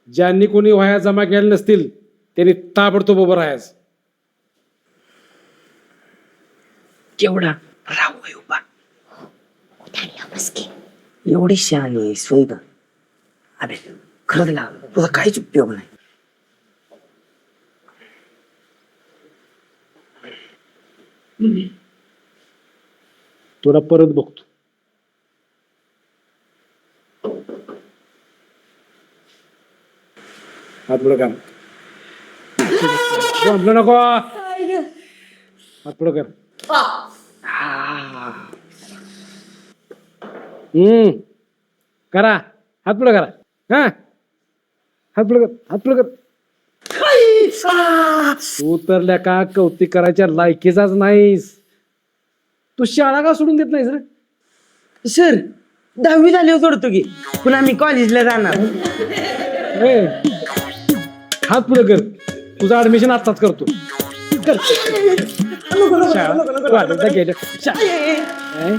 ज्यांनी कोणी वह्या जमा केल्या नसतील त्यांनी ताबडतोब उभं राहायचं. केवढा राहू उभा एवढी शहाणी सोय अरे खरंच लाग तुझा काहीच उपयोग नाही. तुला परत बघतो. हात पुढं कर. बोंबलू नको. हात पुढं कर. करा. हात पुढं करा. हा हात पुढं कर. हात पुढं कर. तू तर लेका कौतिक करायच्या लायकीचाच नाहीस. तू शाळा का सोडून देत नाहीस रे? सर 10वी झाल्यावर सोडतो की पुन्हा मी कॉलेजला जाणार. ए, हात पुढे कर. तुझं ऍडमिशन आत्ताच करतो. कर. शाळा. शाळा.